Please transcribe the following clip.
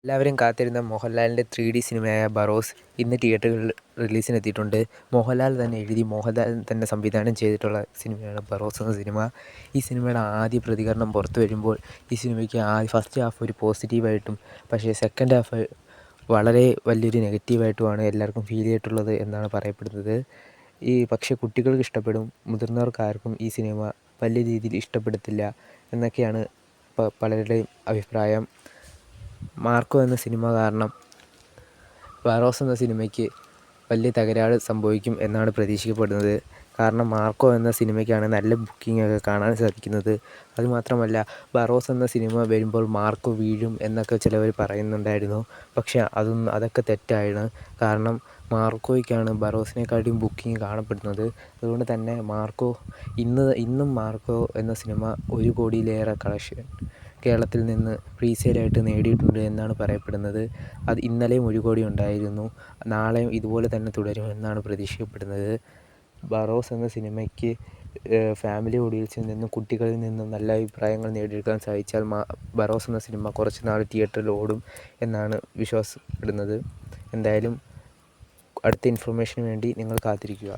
എല്ലാവരും കാത്തിരുന്ന മോഹൻലാലിൻ്റെ 3D സിനിമയായ ബറോസ് ഇന്ന് തിയേറ്ററുകളിൽ റിലീസിനെത്തിയിട്ടുണ്ട്. മോഹൻലാൽ തന്നെ എഴുതി മോഹൻലാൽ തന്നെ സംവിധാനം ചെയ്തിട്ടുള്ള സിനിമയാണ് ബറോസ് എന്ന സിനിമ. ഈ സിനിമയുടെ ആദ്യ പ്രതികരണം പുറത്തു വരുമ്പോൾ ഈ സിനിമയ്ക്ക് ഫസ്റ്റ് ഹാഫ് ഒരു പോസിറ്റീവായിട്ടും പക്ഷേ സെക്കൻഡ് ഹാഫ് വളരെ വലിയൊരു നെഗറ്റീവായിട്ടുമാണ് എല്ലാവർക്കും ഫീൽ ചെയ്തിട്ടുള്ളത് എന്നാണ് പറയപ്പെടുന്നത്. പക്ഷേ കുട്ടികൾക്ക് ഇഷ്ടപ്പെടും, മുതിർന്നവർക്കാർക്കും ഈ സിനിമ വലിയ രീതിയിൽ ഇഷ്ടപ്പെടത്തില്ല എന്നൊക്കെയാണ് പലരുടെയും അഭിപ്രായം. മാർക്കോ എന്ന സിനിമ കാരണം ബറോസ് എന്ന സിനിമയ്ക്ക് വലിയ തകരാറ് സംഭവിക്കും എന്നാണ് പ്രതീക്ഷിക്കപ്പെടുന്നത്. കാരണം മാർക്കോ എന്ന സിനിമയ്ക്കാണ് നല്ല ബുക്കിംഗ് ഒക്കെ കാണാൻ സാധിക്കുന്നത്. അതുമാത്രമല്ല, ബറോസ് എന്ന സിനിമ വരുമ്പോൾ മാർക്കോ വീഴും എന്നൊക്കെ ചിലവർ പറയുന്നുണ്ടായിരുന്നു. പക്ഷേ അതൊക്കെ തെറ്റാണ്. കാരണം മാർക്കോയ്ക്കാണ് ബറോസിനെക്കാട്ടിയും ബുക്കിംഗ് കാണപ്പെടുന്നത്. അതുകൊണ്ട് തന്നെ ഇന്നും മാർക്കോ എന്ന സിനിമ 1 കോടിയിലേറെ കളക്ഷൻ കേരളത്തിൽ നിന്ന് പ്രീസെയിലായിട്ട് നേടിയിട്ടുണ്ട് എന്നാണ് പറയപ്പെടുന്നത്. ഇന്നലെയും 1 കോടി ഉണ്ടായിരുന്നു. നാളെയും ഇതുപോലെ തന്നെ തുടരുമെന്നാണ് പ്രതീക്ഷിക്കപ്പെടുന്നത്. ബറോസ് എന്ന സിനിമയ്ക്ക് ഫാമിലി ഓഡിയൻസിൽ നിന്നും കുട്ടികളിൽ നിന്നും നല്ല അഭിപ്രായങ്ങൾ നേടിയെടുക്കാൻ സാധിച്ചാൽ ബറോസ് എന്ന സിനിമ കുറച്ച് നാൾ തിയേറ്ററിൽ ഓടും എന്നാണ് വിശ്വാസപ്പെടുന്നത്. എന്തായാലും അടുത്ത ഇൻഫർമേഷന് വേണ്ടി നിങ്ങൾ കാത്തിരിക്കുക.